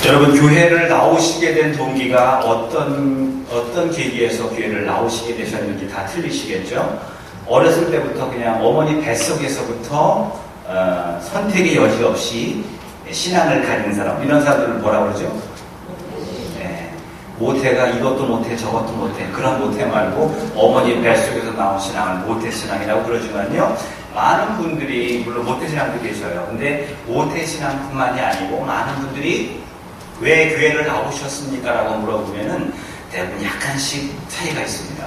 여러분, 교회를 나오시게 된 동기가 어떤 계기에서 교회를 나오시게 되셨는지 다 틀리시겠죠? 어렸을 때부터 그냥 어머니 뱃속에서부터 선택의 여지 없이 신앙을 가진 사람, 이런 사람들을 뭐라 그러죠? 네, 모태가 이것도 못해 저것도 못해, 그런 모태 말고 어머니 뱃속에서 나온 신앙을 모태신앙이라고 그러지만요, 많은 분들이, 물론 모태신앙도 계셔요. 근데 모태신앙뿐만이 아니고 많은 분들이 왜 교회를 나오셨습니까? 라고 물어보면은 대부분 약간씩 차이가 있습니다.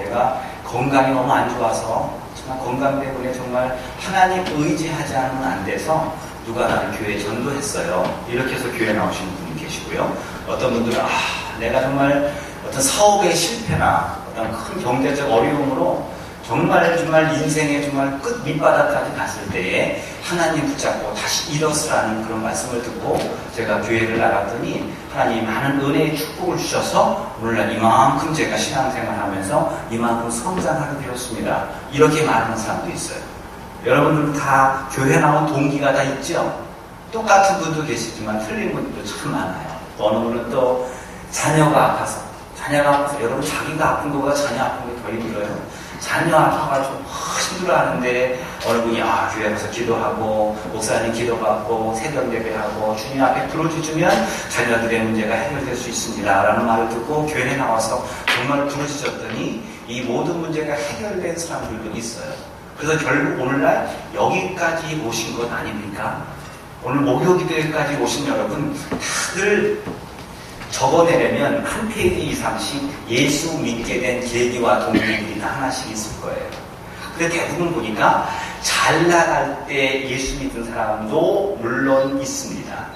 내가 건강이 너무 안 좋아서 정말 건강 때문에 정말 하나님 의지하지 않으면 안 돼서 누가 나를 교회에 전도했어요. 이렇게 해서 교회에 나오시는 분이 계시고요. 어떤 분들은 내가 정말 어떤 사업의 실패나 어떤 큰 경제적 어려움으로 정말 인생의 정말 끝 밑바닥까지 갔을 때에 하나님 붙잡고 다시 일어서라는 그런 말씀을 듣고 제가 교회를 나갔더니 하나님이 많은 은혜의 축복을 주셔서 오늘날 이만큼 제가 신앙생활하면서 이만큼 성장하게 되었습니다. 이렇게 말하는 사람도 있어요. 여러분들은 다 교회 나온 동기가 다 있죠? 똑같은 분도 계시지만 틀린 분도 참 많아요. 어느 분은 또 자녀가 아파서 여러분, 자기가 아픈 것보다 자녀 아픈 게 더 힘들어요. 자녀 아파가지고 힘들어하는데 어느 분이 교회 가서 기도하고 목사님 기도받고 새벽 예배하고 주님 앞에 부르짖으면 자녀들의 문제가 해결될 수 있습니다 라는 말을 듣고 교회에 나와서 정말 부르짖었더니 이 모든 문제가 해결된 사람들도 있어요. 그래서 결국 오늘날 여기까지 오신 것 아닙니까? 오늘 목요기도까지 오신 여러분 다들 적어내려면 한 페이지 이상씩 예수 믿게 된 계기와 동기들이 다 하나씩 있을 거예요. 근데 대부분 보니까 잘 나갈 때 예수 믿는 사람도 물론 있습니다.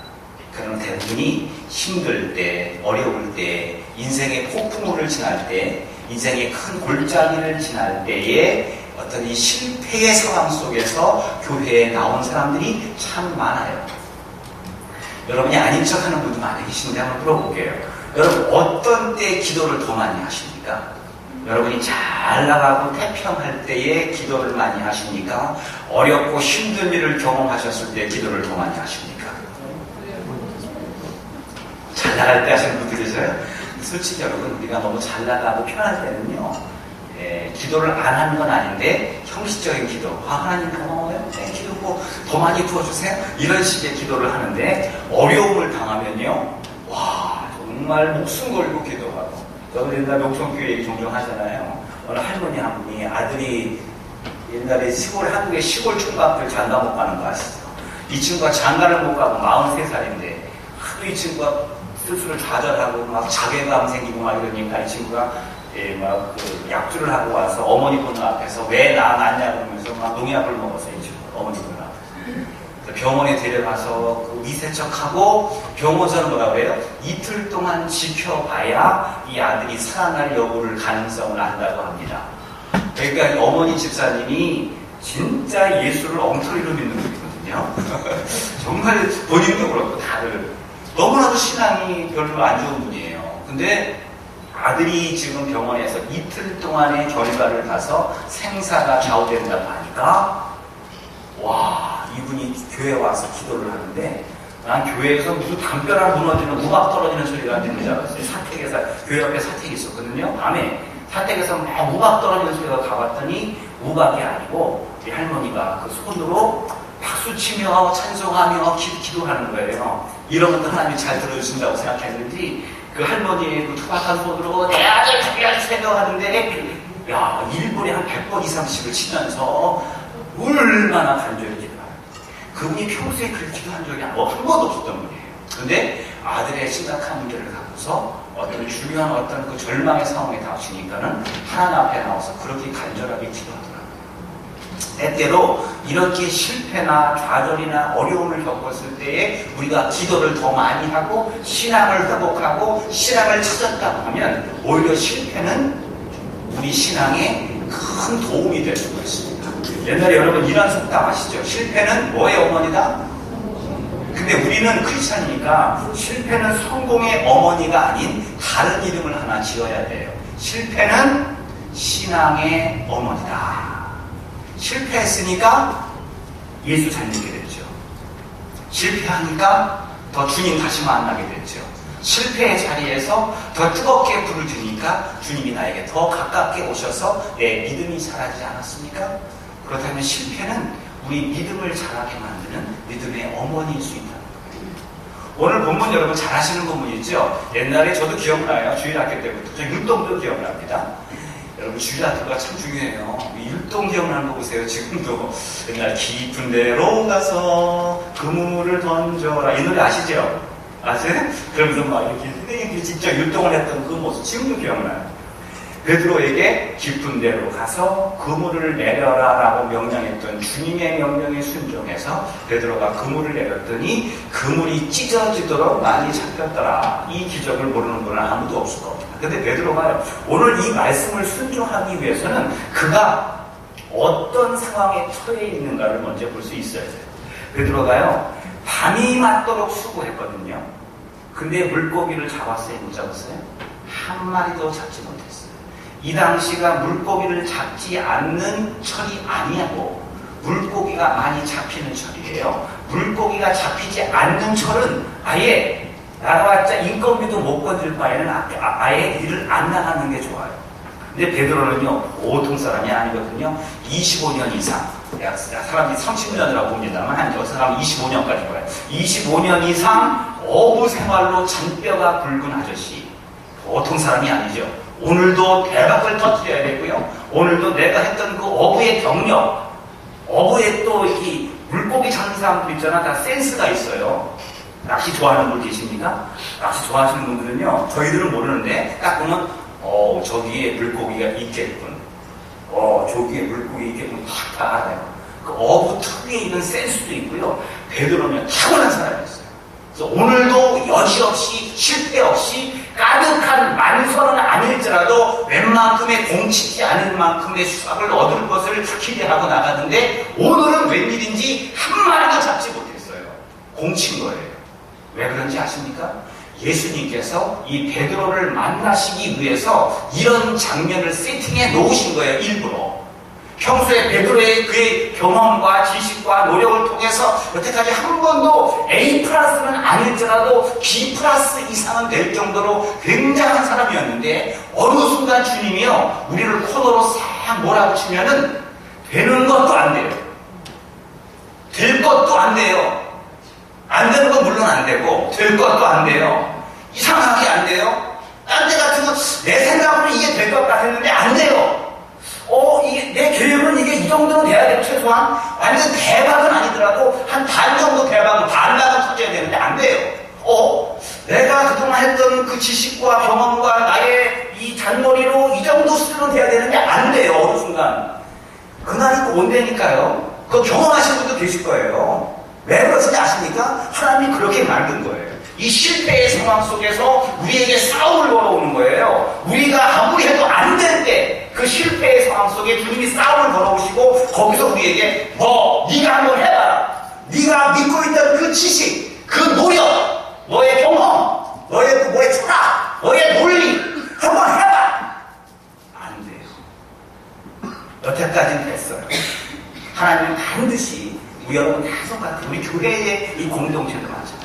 그럼 대부분이 힘들 때, 어려울 때, 인생의 폭풍우를 지날 때, 인생의 큰 골짜기를 지날 때에 어떤 이 실패의 상황 속에서 교회에 나온 사람들이 참 많아요. 여러분이 아닌 척 하는 분도 많이 계신데 한번 물어볼게요. 여러분, 어떤 때 기도를 더 많이 하십니까? 여러분이 잘 나가고 태평할 때에 기도를 많이 하십니까? 어렵고 힘든 일을 경험하셨을 때 기도를 더 많이 하십니까? 잘 나갈 때 하시는 분들 계세요? 솔직히 여러분, 우리가 너무 잘 나가고 편할 때는요, 기도를 안 하는 건 아닌데 형식적인 기도, 하나님 고마워요, 기도 더 많이 부어주세요, 이런 식의 기도를 하는데 어려움을 당하면요, 정말 목숨 걸고 기도하고. 저도 옛날에 목성교회 얘기 종종 하잖아요. 어느 할머니 한 분이 아들이 옛날에 한국의 시골 총각들 장가 못 가는 거 아시죠? 이 친구가 장가를 못 가고 43살인데 하도 이 친구가 스스로 좌절하고 막 자괴감 생기고 막 이러니까 이 친구가 약주를 하고 와서 어머니 보는 앞에서 왜 나 낳냐 그러면서 막 농약을 먹었어요. 이 친구 어머니 보는 앞에서. 병원에 데려가서 그 위세척하고 병원에서는 뭐라 그래요? 이틀 동안 지켜봐야 이 아들이 살아날 여부를 가능성을 안다고 합니다. 그러니까 어머니 집사님이 진짜 예수를 엉터리로 믿는 분이거든요. 정말 본인도 그렇고 다들 너무나도 신앙이 별로 안 좋은 분이에요. 근데 아들이 지금 병원에서 이틀 동안의 결과를 봐서 생사가 좌우된다고 하니까 이분이 교회에 와서 기도를 하는데 난 교회에서 무슨 담벼락 무너지는 우박 떨어지는 소리가 들리는 줄 알았어요. 사택에서 교회 앞에 사택이 있었거든요. 밤에 사택에서 막 우박 떨어지는 소리가 가봤더니 우박이 아니고 우리 할머니가 그 손으로 박수치며 찬송하며 기도하는 거예요. 이러면 하나님이 잘 들어주신다고 생각했는지 그 할머니의 그 투박한 손으로 내 아들 죽여주세요 하는데 1분에 한 100번 이상씩을 치면서 얼마나 간절히 기도해요. 그분이 평소에 그렇게 기도한 적이 한 번도 없었던 분이에요. 그런데 아들의 심각한 문제를 갖고서 어떤 중요한 어떤 그 절망의 상황에 닥치니까는 하나님 앞에 나와서 그렇게 간절하게 기도하더라고요. 때때로 이렇게 실패나 좌절이나 어려움을 겪었을 때에 우리가 기도를 더 많이 하고 신앙을 회복하고 신앙을 찾았다고 하면 오히려 실패는 우리 신앙에 큰 도움이 될 수가 있습니다. 옛날에 여러분 이런 속담 아시죠? 실패는 뭐의 어머니다? 근데 우리는 크리스찬이니까 실패는 성공의 어머니가 아닌 다른 이름을 하나 지어야 돼요. 실패는 신앙의 어머니다. 실패했으니까 예수 잘 믿게 됐죠. 실패하니까 더 주님 다시 만나게 됐죠. 실패의 자리에서 더 뜨겁게 불을 주니까 주님이 나에게 더 가깝게 오셔서 내 믿음이 자라지 않았습니까? 그렇다면 실패는 우리 믿음을 자라게 만드는 믿음의 어머니일 수 있다는 거예요. 오늘 본문 여러분 잘 아시는 본문 있죠? 옛날에 저도 기억나요. 주일학교 때부터. 저 율동도 기억납니다. 여러분 주일학교가 참 중요해요. 율동 기억나는 거 보세요. 지금도 옛날 깊은 데로 가서 그물을 던져라. 이 노래 아시죠? 아세요? 그러면서 막 이렇게 선생님들이 직접 율동을 했던 그 모습 지금도 기억나요. 베드로에게 깊은 데로 가서 그물을 내려라 라고 명령했던 주님의 명령에 순종해서 베드로가 그물을 내렸더니 그물이 찢어지도록 많이 잡혔더라. 이 기적을 모르는 분은 아무도 없을 겁니다. 근데 베드로가 오늘 이 말씀을 순종하기 위해서는 그가 어떤 상황에 처해 있는가를 먼저 볼 수 있어야 돼요. 베드로가요 밤이 맞도록 수고했거든요. 근데 물고기를 잡았어요? 못 잡았어요? 한 마리도 잡지 못했어요. 이 당시가 물고기를 잡지 않는 철이 아니고 물고기가 많이 잡히는 철이에요. 물고기가 잡히지 않는 철은 아예 나가봤자 인건비도 못 건질 바에는 아예 일을 안 나가는 게 좋아요. 근데 베드로는요 보통 사람이 아니거든요. 25년 이상 사람이 30년이라고 봅니다만 저 사람은 25년까지 봐요. 25년 이상 어부 생활로 잔뼈가 굵은 아저씨 보통 사람이 아니죠. 오늘도 대박을 터뜨려야 되고요. 오늘도 내가 했던 그 어부의 경력, 어부의 또 이 물고기 잡는 사람들 있잖아. 다 센스가 있어요. 낚시 좋아하는 분 계십니까? 낚시 좋아하시는 분들은요. 저희들은 모르는데 딱 보면 저기에 물고기가 있겠군. 저기에 물고기 있겠군. 다 알아요. 그 어부 특유의 있는 센스도 있고요. 베드로는 타고난 사람이었어요. 그래서 오늘도 여지없이 실패 없이 가득한 만선은 아닐지라도 웬만큼의 공치지 않을 만큼의 수확을 얻을 것을 기대하고 나가는데 오늘은 웬일인지 한 마리도 잡지 못했어요. 공친 거예요. 왜 그런지 아십니까? 예수님께서 이 베드로를 만나시기 위해서 이런 장면을 세팅해 놓으신 거예요. 일부러. 평소에 베드로의 그의 경험과 지식과 노력을 통해서 여태까지 한 번도 A 플러스는 아닐지라도 B 플러스 이상은 될 정도로 굉장한 사람이었는데 어느 순간 주님이요 우리를 코너로 싹 몰아붙이면은 되는 것도 안 돼요. 될 것도 안 돼요. 안 되는 건 물론 안 되고 될 것도 안 돼요. 이상하게 안 돼요. 딴 데 같은 건 내 생각으로 이게 될 것 같았는데 안 돼요. 이게 내 계획은 이게 이 정도는 돼야 돼요. 최소한 완전 대박은 아니더라도 한 반 정도 대박은 반박은 터져야 되는데 안 돼요. 내가 그동안 했던 그 지식과 경험과 나의 이 잔머리로 이 정도 수준은 돼야 되는데 안 돼요. 어느 순간 그날이 꼭 온다니까요. 그거 경험하신 분도 계실 거예요. 왜 그러신지 아십니까? 하나님이 그렇게 만든 거예요. 이 실패의 상황 속에서 우리에게 싸움을 걸어오는 거예요. 우리가 아무리 해도 안 될 때 그 실패의 상황 속에 주님이 싸움을 걸어오시고 거기서 우리에게 네가 한번 해봐라. 네가 믿고 있던 그 지식, 그 노력, 너의 경험, 너의 뭐의 철학, 너의 논리 한번 해봐. 안 돼요. 여태까지는 됐어요. 하나님은 반드시 우리 여러분 다 똑같아요. 우리 교회의 이 공동체도 마찬가지.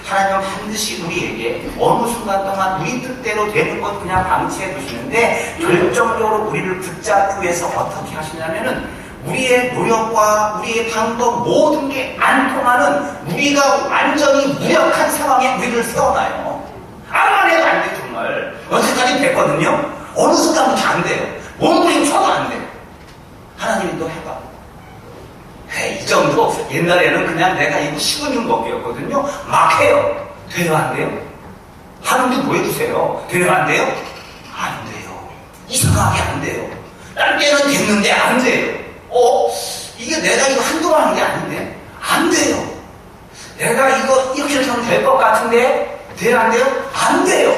하나님은 반드시 우리에게 어느 순간 동안 우리 뜻대로 되는 것 그냥 방치해 두시는데 결정적으로 우리를 붙잡기 위해서 어떻게 하시냐면은 우리의 노력과 우리의 방법 모든 게 안 통하는 우리가 완전히 무력한 상황에 우리를 세워놔요. 아무만 해도 안 돼요. 정말 여태까지 됐거든요. 어느 순간부터 안 돼요. 몸부림쳐도 안 돼요. 하나님이 또 해봐. 이 정도 옛날에는 그냥 내가 이거 식은 먹기였거든요. 막 해요. 돼요 안 돼요? 하는데 뭐 해주세요? 돼요 안 돼요? 안 돼요. 이상하게 안 돼요. 딴 때는 됐는데 안 돼요. 이게 내가 이거 한동안 한 게 아닌데 안 돼요. 내가 이거 이렇게 하면 될 것 같은데 돼요 안 돼요? 안 돼요.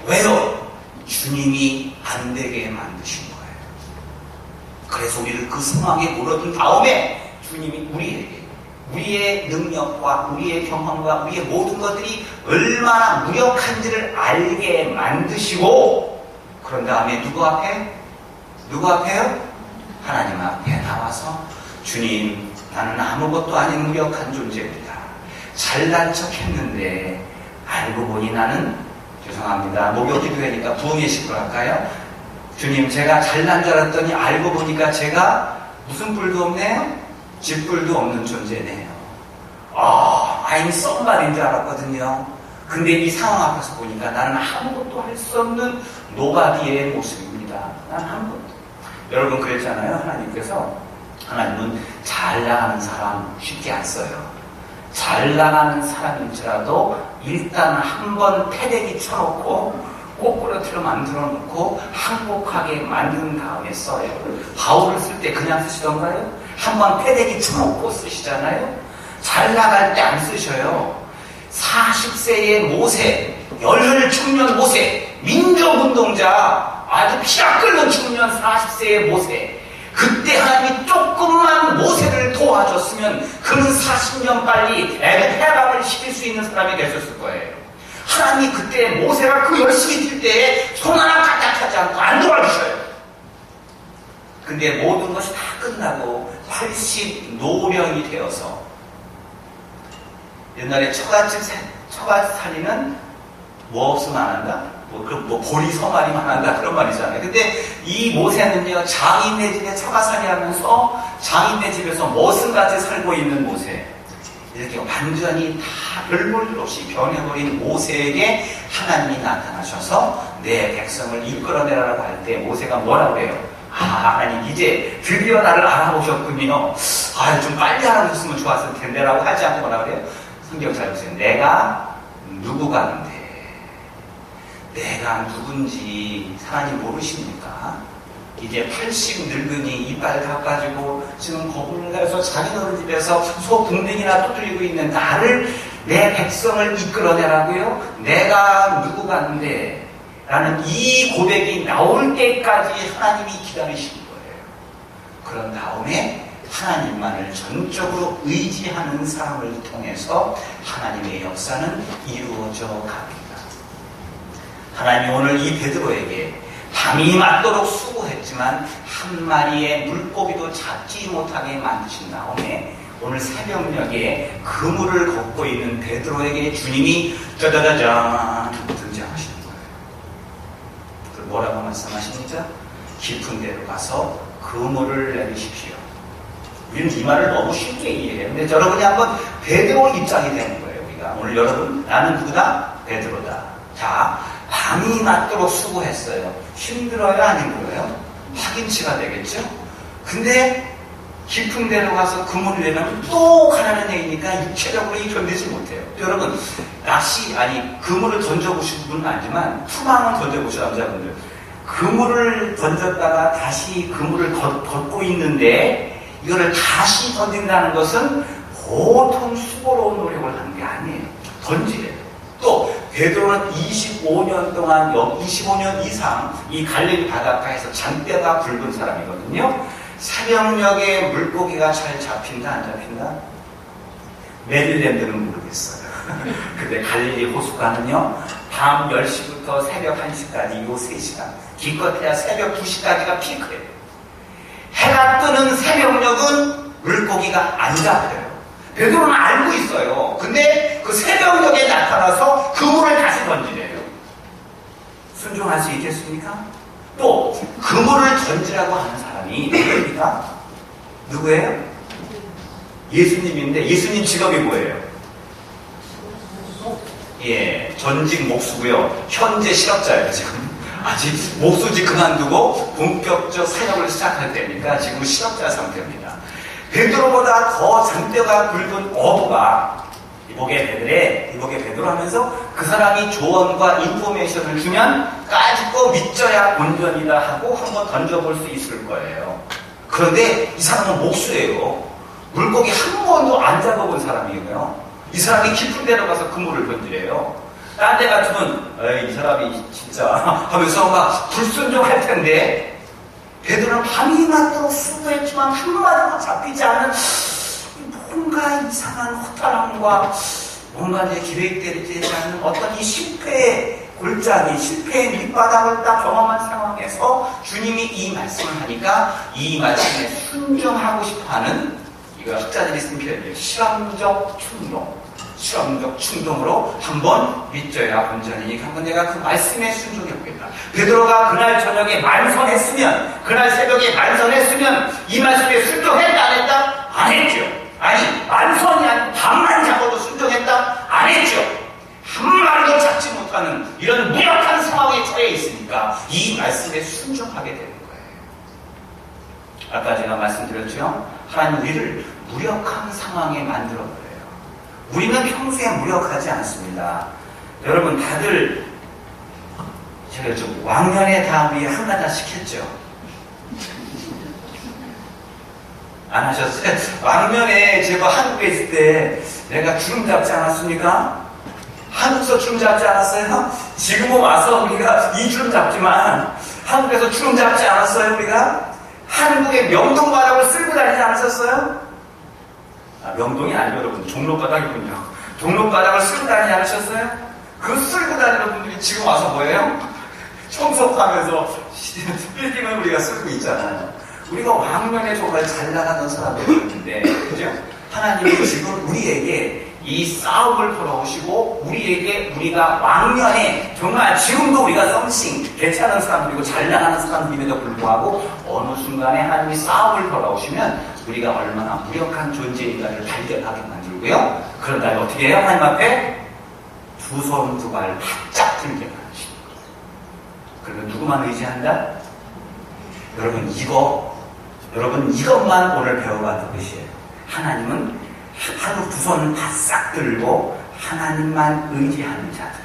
왜요? 주님이 안 되게 만드신 거예요. 그래서 우리를 그 상황에 몰아둔 다음에 주님이 우리에게 우리의 능력과 우리의 경험과 우리의 모든 것들이 얼마나 무력한지를 알게 만드시고 그런 다음에 누구 앞에? 누구 앞에요? 하나님 앞에 나와서 주님 나는 아무것도 아닌 무력한 존재입니다. 잘난 척 했는데 알고 보니 나는, 죄송합니다, 목욕 기도회니까 부흥의 식으로 할까요? 주님, 제가 잘난 줄 알았더니 알고 보니까 제가 무슨 뿔도 없네요? 집뿔도 없는 존재네요. I'm somebody인 줄 알았거든요. 근데 이 상황 앞에서 보니까 나는 아무것도 할 수 없는 노바디의 모습입니다. 난 아무것도. 여러분 그랬잖아요. 하나님은 잘 나가는 사람 쉽게 안 써요. 잘 나가는 사람일지라도 일단 한번 패대기 쳐놓고 꼬꾸라트로 만들어 놓고 항복하게 만든 다음에 써요. 바울을 쓸 때 그냥 쓰시던가요? 한번 패대기 쳐놓고 쓰시잖아요. 잘 나갈 때 안 쓰셔요. 40세의 모세, 열혈 청년 모세, 민족운동자, 아주 피가 끓는 청년 40세의 모세. 그때 하나님이 조금만 모세를 도와줬으면 그는 40년 빨리 애굽 해방을 시킬 수 있는 사람이 되셨을 거예요. 하나님이 그때 모세가 그 열심히 뛸 때에 손 하나 까딱하지 않고 안 도와주셔요. 근데 모든 것이 다 끝나고 80 노령이 되어서, 옛날에 처갓살이는 뭐 없으면 안 한다? 보리 서말이만 한다, 그런 말이잖아요. 근데 이 모세는요, 장인네 집에 처갓살이 하면서 장인네 집에서 머슴같이 살고 있는 모세. 이렇게 완전히 다 별 볼 일 없이 변해버린 모세에게 하나님이 나타나셔서 내 백성을 이끌어내라고 할 때 모세가 뭐라고 해요? 하나님 이제 드디어 나를 알아보셨군요. 좀 빨리 알아보셨으면 좋았을 텐데 라고 하지 않고 뭐라고 그래요? 성경 잘 보세요. 내가 누구간데, 내가 누군지 하나님 모르십니까? 이제 80 늙은이 이빨 다 빠지고 지금 거부를 해서 자기 너른 집에서 소 궁뎅이나 두드리고 있는 나를, 내 백성을 이끌어내라고요? 내가 누구간데 라는 이 고백이 나올 때까지 하나님이 기다리신 거예요. 그런 다음에 하나님만을 전적으로 의지하는 사람을 통해서 하나님의 역사는 이루어져 갑니다. 하나님이 오늘 이 베드로에게 밤이 맞도록 수고했지만 한 마리의 물고기도 잡지 못하게 만드신 다음에 오늘 새벽녘에 그물을 걷고 있는 베드로에게 주님이 짜자자잔 등장하시는 거예요. 그 뭐라고 말씀하십니까? 깊은 데로 가서 그물을 내리십시오. 우리는 이 말을 너무 쉽게 이해해요. 근데 여러분이 한번 베드로 입장이 되는 거예요. 우리가 오늘 여러분, 나는 누구다? 베드로다. 자, 밤이 맞도록 수고했어요. 힘들어요? 안 힘들어요? 파김치가 되겠죠? 근데 깊은 데로 가서 그물을 내면 또 가라는 얘기니까 육체적으로 견디지 못해요. 여러분, 그물을 던져보신 분은 알지만 투망은 던져보신 남자분들, 그물을 던졌다가 다시 그물을 걷고 있는데 이거를 다시 던진다는 것은 보통 수고로운 노력을 하는 게 아니에요. 던지래요. 또 베드로는 25년 이상 이 갈릴리 바닷가에서 잔뼈가 굵은 사람이거든요. 새벽녘에 물고기가 잘 잡힌다 안 잡힌다? 메릴랜드는 모르겠어요. 근데 갈릴리 호수가는요, 밤 10시부터 새벽 1시까지 요 3시간, 기껏해야 새벽 2시까지가 피크예요. 해가 뜨는 새벽녘은 물고기가 안 잡혀요. 베드로는 알고 있어요. 근데 그 새벽녘에 나타나서 그물을 다시 던지래요. 순종할 수 있겠습니까? 또 그물을 던지라고 하는 사람이 누구입니까? 누구예요? 예수님인데 예수님 직업이 뭐예요? 전직 목수고요. 현재 실업자예요. 지금 아직 목수직 그만두고 본격적 사역을 시작할 때니까 지금 실업자 상태입니다. 베드로보다 더 잔뼈가 굵은 어부가 이복의 베드로 하면서 그 사람이 조언과 인포메이션을 주면 까짓거 믿져야 본전이다 하고 한번 던져볼 수 있을 거예요. 그런데 이 사람은 목수예요. 물고기 한 번도 안 잡아본 사람이에요. 이 사람이 깊은 데로 가서 그물을 던지래요. 딴 데 같으면 이 사람이 진짜 하면서 막 불순종할 텐데, 베드로는 밤이 맞도록 수고했지만 한마디도 잡히지 않은 뭔가 이상한 허탈함과 뭔가 내 기획되지 않는 어떤 이 실패의 골짜기, 실패의 밑바닥을 딱 경험한 상황에서 주님이 이 말씀을 하니까 이 말씀에 순종하고 싶어하는, 이거 학자들이 쓴 표현이에요. 실험적 충동. 실험적 충동으로 한번 믿져야 온전히 한번 내가 그 말씀에 순종해 보겠다. 베드로가 그날 저녁에 만선했으면, 그날 새벽에 만선했으면 이 말씀에 순종했다 안 했다? 안 했죠. 아니, 만선이 아니고 밤만 잡아도 순종했다? 안 했죠. 한 마리도 잡지 못하는 이런 무력한 상황에 처해 있으니까 이 말씀에 순종하게 되는 거예요. 아까 제가 말씀드렸죠. 하나님 우리를 무력한 상황에 만들어버려요. 우리는 평소에 무력하지 않습니다. 여러분 다들 제가 좀 왕년에 다 우리 한가닥씩 했죠. 안 하셨어요? 왕년에 제가 한국에 있을 때 내가 주름 잡지 않았습니까? 한국에서 주름 잡지 않았어요? 지금은 와서 우리가 이 주름 잡지만 한국에서 주름 잡지 않았어요? 우리가? 한국의 명동바닥을 쓸고 다니지 않으셨어요? 명동이 아니고 여러분 종로바닥이군요. 종로바닥을 쓸고 다니지 않으셨어요? 그 쓸고 다니는 분들이 지금 와서 뭐예요? 청소하면서 빌딩을 우리가 쓰고 있잖아요. 우리가 왕년에 정말 잘 나가는 사람들이었는데, 그죠? 하나님이 지금 우리에게 이 싸움을 걸어오시고, 우리가 왕년에 정말 지금도 우리가 썸씽 괜찮은 사람들이고 잘 나가는 사람들임에도 불구하고 어느 순간에 하나님이 싸움을 걸어오시면 우리가 얼마나 무력한 존재인가를 발견하게 만들고요. 그런 날 어떻게 해요? 하나님 앞에 두 손 두 발 바짝 들게 만드십니다. 그러면 누구만 의지한다? 여러분 이것만 오늘 배워가는 것이에요. 하나님은 하루 두 손 바싹 들고 하나님만 의지하는 자들,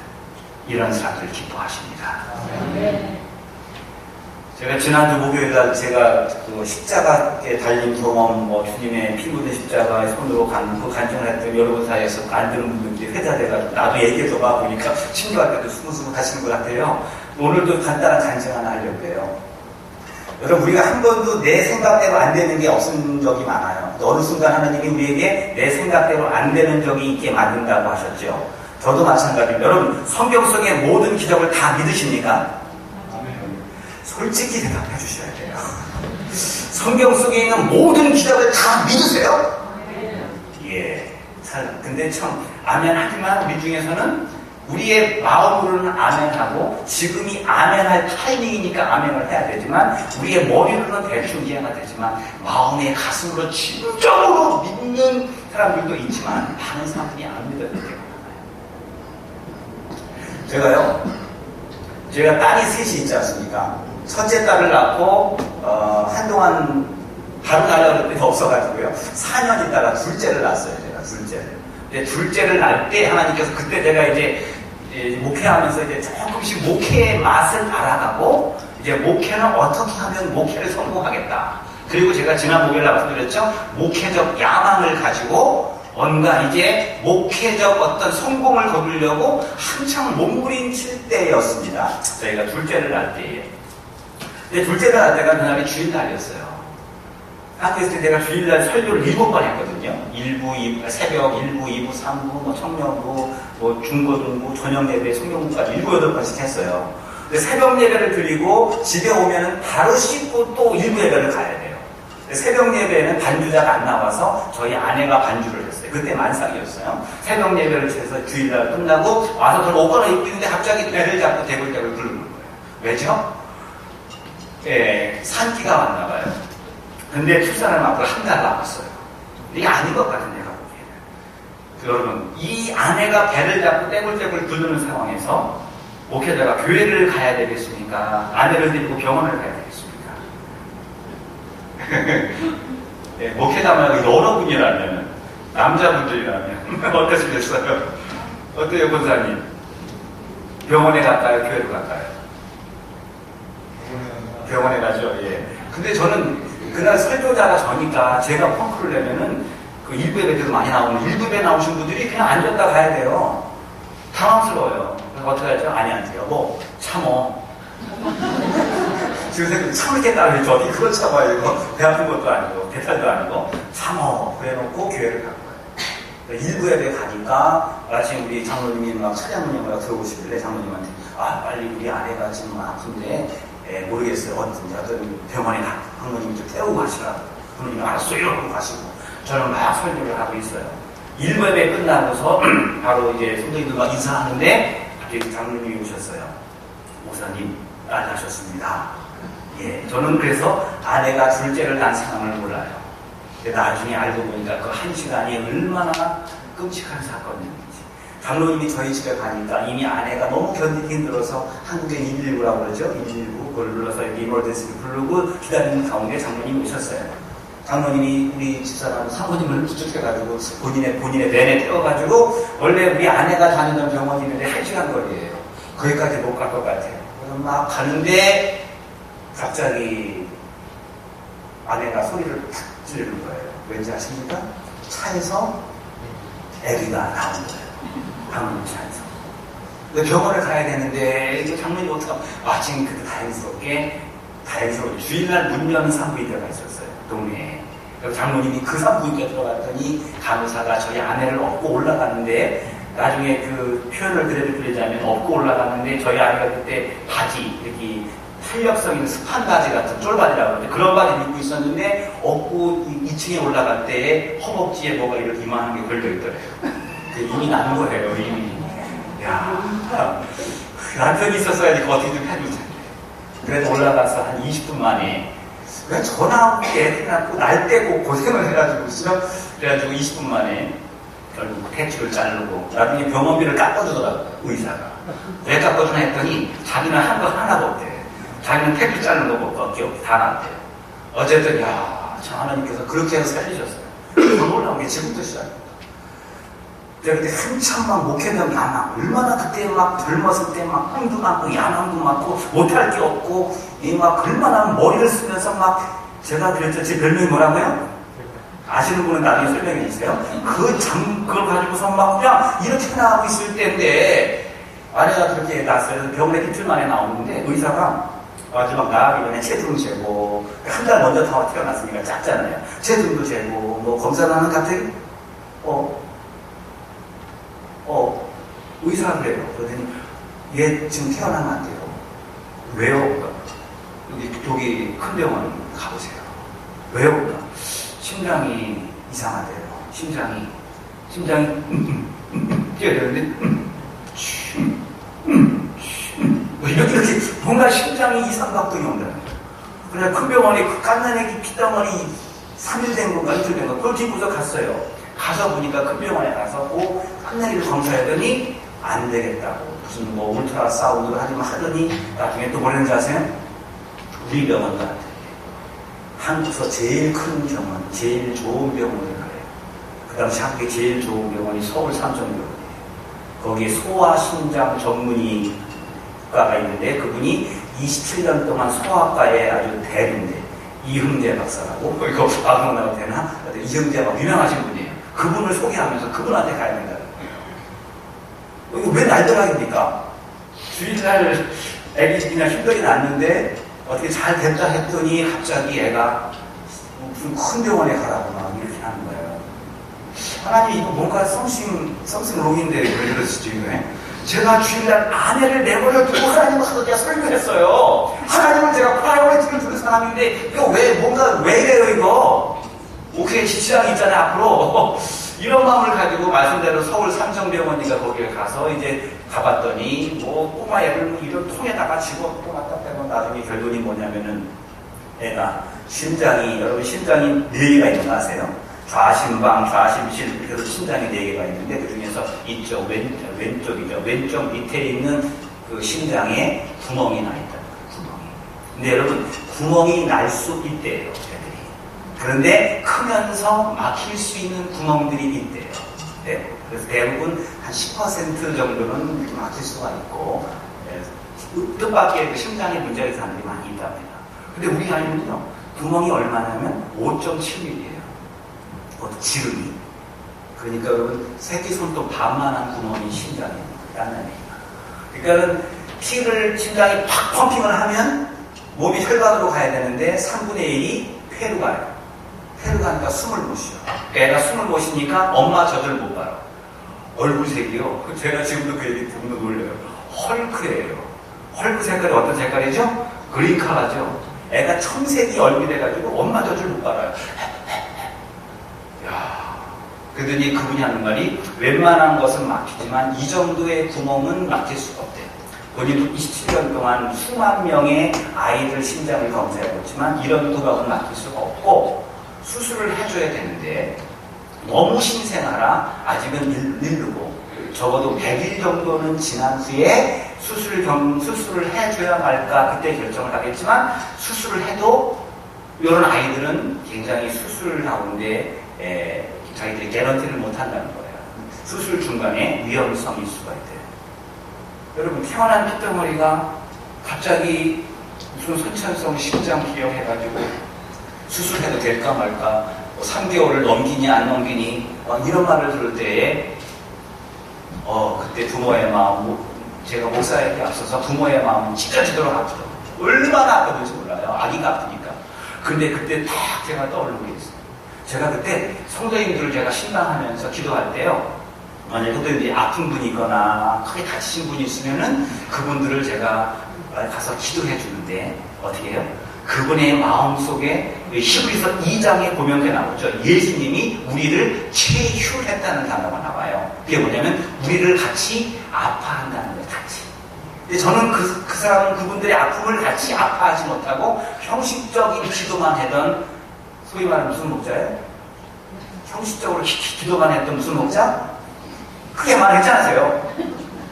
이런 사람들 기뻐하십니다. 제가 지난주 목요일날 제가 그 십자가에 달린 경험, 주님의 피 묻은 십자가에 손으로 간증을 했더니 여러분 사이에서 안 듣는 분들이 회자돼가지고 나도 얘기해줘봐 보니까 친구할 때도 스무스무 하시는 것 같아요. 오늘도 간단한 간증 하나 하려고 해요. 여러분 우리가 한 번도 내 생각대로 안 되는 게 없은 적이 많아요. 어느 순간 하나님이 우리에게 내 생각대로 안 되는 적이 있게 만든다고 하셨죠. 저도 마찬가지입니다. 여러분 성경 속의 모든 기적을 다 믿으십니까? 솔직히 대답해 주셔야 돼요. 성경 속에 있는 모든 기적을 다 믿으세요? 예. 근데 참 아멘 하지만 우리 중에서는 우리의 마음으로는 아멘하고 지금이 아멘할 타이밍이니까 아멘을 해야 되지만 우리의 머리로는 대충 이해가 되지만 마음의 가슴으로 진정으로 믿는 사람들도 있지만 많은 사람들이 안 믿어요. 제가 딸이 셋이 있지 않습니까? 첫째 딸을 낳고 한동안 바로 낳으려고 했더니 없어가지고요. 4년 있다가 둘째를 낳았어요. 제가 둘째를 낳을 때 하나님께서 그때 제가 이제 목회하면서 이제 조금씩 목회의 맛을 알아가고 이제 목회는 어떻게 하면 목회를 성공하겠다. 그리고 제가 지난 목요일에 말씀드렸죠. 목회적 야망을 가지고 뭔가 이제 목회적 어떤 성공을 거두려고 한창 몸부림칠 때였습니다. 저희가 둘째를 낳을 때예요. 근데 둘째를 낳을 때가 그날이 주일날이었어요. 학교에 있을 때 내가 주일날 설교를 7번 했거든요. 1부, 2부, 새벽 1부, 2부, 3부, 청년부, 중고등부, 저녁 예배, 성경부까지 7, 8번씩 했어요. 근데 새벽 예배를 드리고 집에 오면은 바로 씻고 또 1부 예배를 가야 돼요. 새벽 예배에는 반주자가 안 나와서 저희 아내가 반주를 했어요. 그때 만삭이었어요. 새벽 예배를 해서 주일날 끝나고 와서 저를 옷 갈아입고 있는데 갑자기 배를 잡고 대굴대굴 굴르는 거예요. 왜죠? 예, 산기가 왔나 봐요. 근데 출산을 앞으로 한 달 남았어요. 이게 아닌 것 같은 내가 보기에는. 여러분, 이 아내가 배를 잡고 떼굴떼굴 굴르는 상황에서 목회자가 교회를 가야 되겠습니까? 아내를 데리고 병원을 가야 되겠습니까? 네, 목회자 말고 여러분이라면, 남자분들이라면 어떠시겠어요? 어때요, 권사님? 병원에 갈까요? 교회로 갈까요? 병원에 가죠, 예. 근데 저는 그날 설교자가 저니까 제가 펑크를 내면은 그 1부 예배 때도 많이 나오는 1부에 나오신 분들이 그냥 앉았다 가야 돼요. 당황스러워요. 그래서 어떻게 하죠? 아니, 여보, 참어. 지금 참을겠다 그랬죠. 어디 그걸 참아요. 이거 배 아픈 것도 아니고, 배탈도 아니고, 참어. 그래 놓고 교회를 간 거예요. 1부 예배 가니까, 마침 우리 장로님이 막 차량문형을 들어오시길래 장로님한테, 빨리 우리 아내가 지금 아픈데, 모르겠어요. 어떤 병원에 장로님이 좀 태우고 가시라고. 장로님이 알았어요. 이러고 가시고. 저는 막 설교를 하고 있어요. 1법에 끝나고서 바로 이제 성도님들과 인사하는데 갑자기 장로님이 오셨어요. 목사님, 딸 낳으셨습니다. 예, 저는 그래서 아내가 둘째를 낳은 상황을 몰라요. 근데 나중에 알고 보니까 그 한 시간이 얼마나 끔찍한 사건인지. 장로님이 저희 집에 가니까 이미 아내가 너무 견디기 힘들어서 한국에 119라고 그러죠. 119 그걸 눌러서 여기 이머전시를 부르고 기다리는 가운데 장로님이 오셨어요. 장로님이 우리 집사람 사모님을 부축해가지고 본인의 밴에 태워가지고 원래 우리 아내가 다니던 병원이 있는데 1시간 거리예요. 거기까지 못 갈 것 같아요. 그래서 막 가는데 갑자기 아내가 소리를 탁 지르는 거예요. 왠지 아십니까? 차에서 아기가 나온 거예요. 방문 차에서. 근데 병원을 가야 되는데 이거 장모님이 어떡하면 마침 그때 다행스럽게 주일날 문 여는 산부인과가 있었어요. 동네에. 그래서 장모님이 그 산부인과에 들어갔더니 간호사가 저희 아내를 업고 올라가는데 나중에 그 표현을 그대로 드리자면 업고 올라가는데 저희 아내가 그때 바지 이렇게 탄력성 있는 스판 바지 같은 쫄바지라고 하는데 그런 바지를 입고 있었는데 업고 2층에 올라갈 때에 허벅지에 뭐가 이렇게 이만한 게 걸려있더래요. 이미 나는 거예요, 이미. 야, 남편이 있었어야지 그거 어떻게 좀 해줄 텐데. 그래서 올라가서 한 20분 만에 왜 전화하고 애 낳고 날 떼고 고생을 해가지고 있으면 그래가지고 20분 만에 결국 대출을 자르고 나중에 병원비를 깎아주더라고요, 의사가. 왜 깎아주나 했더니 자기는 한 거 하나도 없대. 자기는 대출 자르는 거밖에 없대. 다 났대요. 어쨌든 야, 저 하나님께서 그렇게 해서 살리셨어요. 더 놀라운 게 지금도 시작입니다. 제가 그때 한참 막 목회자면 막 얼마나 그때 막 젊었을 때 막 꿈도 많고 야망도 많고 못할 게 없고 막 얼마나 머리를 쓰면서 막 제가 그랬죠. 제 별명이 뭐라고요? 아시는 분은 나중에 설명해 주세요. 그걸 가지고서 막 그냥 이렇게 나가고 있을 때인데 아내가 그렇게 났어요. 병원에 이틀 만에 나오는데 의사가 마지막 나가기 전에 체중 재고 한 달 먼저 다 태어났으니까 작잖아요. 체중도 재고 뭐 검사를 하면 갑자기 의사가 그래요. 그러더니 얘 지금 태어나면 안 돼요. 왜요? 여기 큰 병원 가보세요. 왜요? 심장이 이상하대요. 심장이 뛰어야 되는데 이렇게 뭔가 심장이 이상각동이 온다는 거예요. 그냥 큰 병원에 그 갓난애기 피덩어리 3일 된 건가 이틀 된 건가 그걸 짚고서 갔어요. 가서 보니까 큰 병원에 가서 갓난애기를 검사했더니 안 되겠다고 무슨 뭐 울트라 사운드를 하더니 나중에 또 뭐랬는지 아세요? 우리 병원 같아. 한국에서 제일 큰 병원, 제일 좋은 병원을 가요. 그 당시 한국에 제일 좋은 병원이 서울 삼성병원이에요. 거기에 소아 심장 전문의과가 있는데 그분이 27년 동안 소아과에 아주 대리인데 이흥재 박사라고 이거 방송 나올 때나 이흥재 박 유명하신 분이에요. 그분을 소개하면서 그분한테 가야 된다는 거예요. 이거 왜 날벼락입니까? 주일날 애기 그냥 힘들게 낳았는데 어떻게 잘 됐다 했더니 갑자기 애가 무슨 큰 병원에 가라고 막 이렇게 하는 거예요. 하나님 이거 뭔가 썸씽롱인데 왜 그러시지? 제가 주일날 아내를 내버려 두고 하나님을 하도록 설교했어요. 하나님은 제가 프라이어리티를 두는 사람인데 이거 왜 이래요 이거? 오케이 지치장이 있잖아요 앞으로. 이런 마음을 가지고 말씀대로 서울 삼성병원이가 거기에 가서 이제 가봤더니 뭐 꼬마애를 이런 통에다가 집어넣고 갖다 빼고 나중에 결론이 뭐냐면은 애가 여러분 심장이 4개가 있는 거 아세요? 좌심방, 좌심실 이렇게 해서 심장이 4개가 있는데 그 중에서 이쪽 왼쪽이죠. 왼쪽 밑에 있는 그 심장에 구멍이 나 있다는 거예요. 구멍이. 근데 여러분 구멍이 날 수 있대요. 그런데 크면서 막힐 수 있는 구멍들이 있대요. 네. 그래서 대부분 한 10% 정도는 막힐 수가 있고, 뜻밖의 심장에 문제가 있는 사람들이 많이 있답니다. 근데 우리 아이는요, 구멍이 얼마냐면 5.7mm예요. 지름이. 그러니까 여러분, 새끼 손톱 반만한 구멍이 심장입니다. 딴나니까. 그러니까 피를 심장이 팍 펌핑을 하면 몸이 혈관으로 가야 되는데 3분의 1이 폐로 가요. 폐로 가니까 숨을 못 쉬어. 애가 숨을 못 쉬니까 엄마 젖을 못 봐요. 얼굴색이요. 제가 지금도 그 얘기 듣고 놀려요. 헐크예요. 헐크 색깔이 어떤 색깔이죠? 그린 컬러죠. 애가 청색이 얼굴이 돼가지고 엄마 젖을 못 봐요. 야, 그러더니 그분이 하는 말이 웬만한 것은 막히지만 이 정도의 구멍은 막힐 수가 없대요. 본인도 27년 동안 수만 명의 아이들 심장을 검사해봤지만 이런 도박은 막힐 수가 없고 수술을 해줘야 되는데 너무 신생아라 아직은 일르고 적어도 100일 정도는 지난 후에 수술을 해줘야 말까 그때 결정을 하겠지만 수술을 해도 이런 아이들은 굉장히 수술 가운데 자기들이 개런티를 못한다는 거예요. 수술 중간에 위험성이 수가 있대요. 여러분 태어난 핏덩어리가 갑자기 무슨 선천성 심장 기형해가지고 수술해도 될까 말까 3개월을 넘기니 안 넘기니 이런 말을 들을 때에 그때 부모의 마음 제가 목사에게 앞서서 부모의 마음은 찢어지도록 아프더라고요. 얼마나 아프던지 몰라요. 아기가 아프니까. 근데 그때 딱 제가 떠오르는 게 있어요. 제가 그때 성도님들을 제가 신방하면서 기도할 때요. 만약에 그때 아픈 분이거나 크게 다치신 분이 있으면은 그분들을 제가 가서 기도해 주는데 어떻게 해요? 그분의 마음속에 히브리서 2장에 보면 그 나오죠. 예수님이 우리를 체휼했다는 단어가 나와요. 그게 뭐냐면 우리를 같이 아파한다는 거예요. 같이. 근데 저는 그 사람은 그분들의 아픔을 같이 아파하지 못하고 형식적인 기도만 하던 소위 말하는 무슨 목자예요? 형식적으로 기도만 했던 무슨 목자? 크게 말했지 않으세요?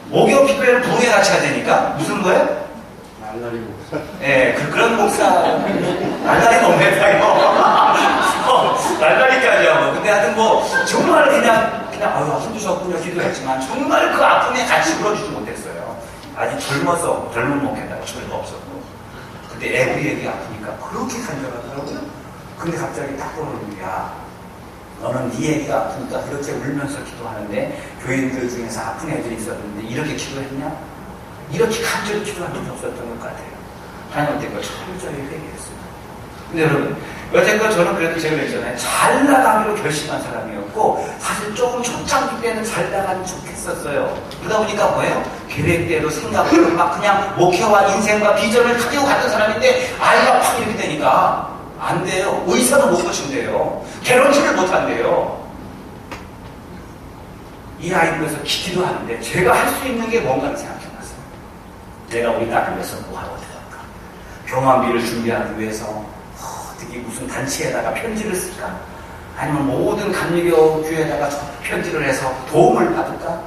목욕 기도회를 부흥회 같이 해야 되니까 무슨 거예요? 날라리 목사. 예, 그런 목사. 날라리 너무 했다요. 날라리까지 하고. 근데 하여튼 정말 그냥, 힘드셨군요. 기도했지만, 정말 그 아픔에 같이 울어주지 못했어요. 아직 젊은 목회다가 별거 없었고. 근데 애구에게 아프니까 그렇게 간절하더라고요. 근데 갑자기 딱 떠오르는 게, 너는 네 애기가 아프니까 그렇게 울면서 기도하는데, 교인들 중에서 아픈 애들이 있었는데, 이렇게 기도했냐? 이렇게 간절히 기도한 적이 없었던 것 같아요. 하나님한테 철저히 회개했어요. 근데 여러분, 여태껏 저는 그래도 제가 그랬잖아요. 잘 나가기로 결심한 사람이었고, 사실 조금 초창기 때는 잘 나가면 좋겠었어요. 그러다 보니까 뭐예요? 계획대로 생각대로 막 그냥 목표와 인생과 비전을 가지고 갔던 사람인데, 아이가 팍 이렇게 되니까, 안 돼요. 의사도 못 보신대요. 개런티를 못 한대요. 이 아이를 위해서 기도하는데, 제가 할 수 있는 게 뭔가를 생각해봤어요. 내가 우리 딸을 위해서 뭐 하고 될까? 병원비를 준비하기 위해서 어떻게 무슨 단체에다가 편지를 쓸까? 아니면 모든 감리교 교회에다가 편지를 해서 도움을 받을까?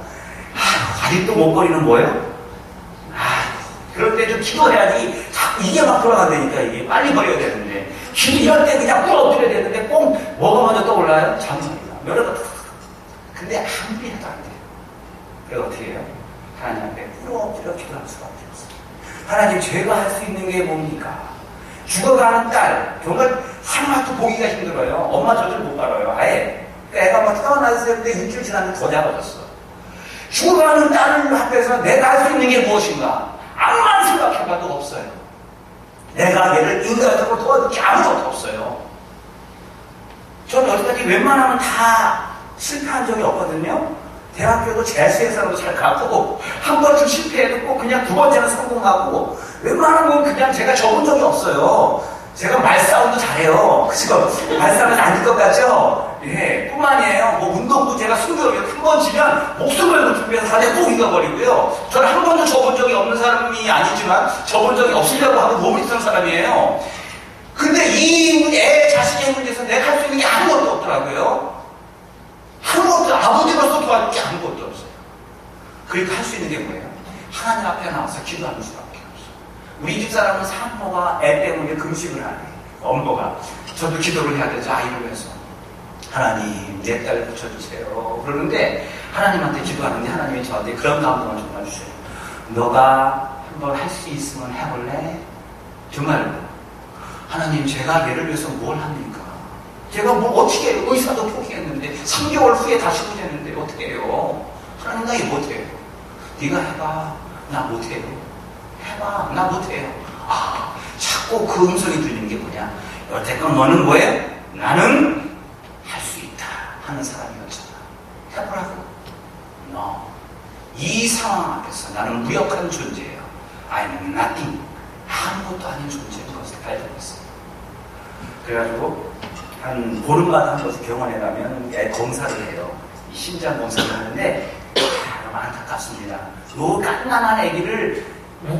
아직도 목걸이는 뭐예요? 그럴 때 좀 기도해야지. 자꾸 이게 막 돌아간다니까 이게 빨리 버려야 되는데 이럴 때 그냥 꿇어엎드려야 되는데 꼭 뭐가 먼저 떠올라요? 잠수입니다. 여러 가 근데 아무리 해도 안 돼요. 그래서 어떻게 해요? 하나님 앞에 꿇어엎드려 기도할 수밖에 없어요. 하나님, 제가 할 수 있는 게 뭡니까? 죽어가는 딸, 정말 하나도 보기가 힘들어요. 엄마 젖을 못 갈아요. 아예. 애가 막 태어났을 때 일주일 지났는데 더 작아졌어. 죽어가는 딸을 앞에서 내가 할 수 있는 게 무엇인가? 아무만 생각해봐도 없어요. 내가 얘를 인간적으로 도와줄 게 아무것도 없어요. 저는 여기까지 웬만하면 다 실패한 적이 없거든요. 대학교도 재수해서라도 잘 가고 한 번쯤 실패해도 꼭 그냥 두 번째는 성공하고 웬만하면 그냥 제가 접은 적이 없어요. 제가 말싸움도 잘해요. 그죠? 말싸움은 아닐 것 같죠? 예, 뿐만이에요. 운동도 제가 승부욕이 한 번 지면 목숨 걸고 준비해서 사대 꼭 이겨버리고요. 저는 한 번도 접은 적이 없는 사람이 아니지만 접은 적이 없으려고 하고 몸이 있던 사람이에요. 근데 이 애 자식의 문제에서 내가 할 수 있는 게 아무것도 없더라고요. 아무것도, 아버지로서 도와줄 게 아무것도 없어요. 그러니까 할 수 있는 게 뭐예요? 하나님 앞에 나와서 기도하는 수밖에 없어요. 우리 집사람은 산모가 애 때문에 금식을 하네. 엄마가. 저도 기도를 해야 되죠. 아이를 위해서. 하나님, 내 딸 고쳐주세요. 그러는데 하나님한테 기도하는데 하나님이 저한테 그런 감동을 정말 주세요. 너가 한번 할 수 있으면 해볼래? 정말로. 하나님, 제가 얘를 위해서 뭘 합니까? 제가 뭘 어떻게 해요? 의사도 포기했는데 3개월 후에 다시 보냈는데 어떻게 해요? 하나님, 나 이거 못해요. 네가 해봐. 나 못해요. 해봐. 나 못해요. 자꾸 그 음성이 들리는 게 뭐냐? 여태껏 너는 뭐예요? 나는 할 수 있다 하는 사람이었잖아. 해보라고. 너. 이 상황 앞에서 나는 무력한 존재예요. I'm nothing. 아무것도 아닌 존재인 것을 발견했어요. 그래가지고 한 보름마다 한 번씩 병원에 가면 애 검사를 해요. 이 심장 검사를 하는데 너무 안타깝습니다. 요 깐깐한 애기를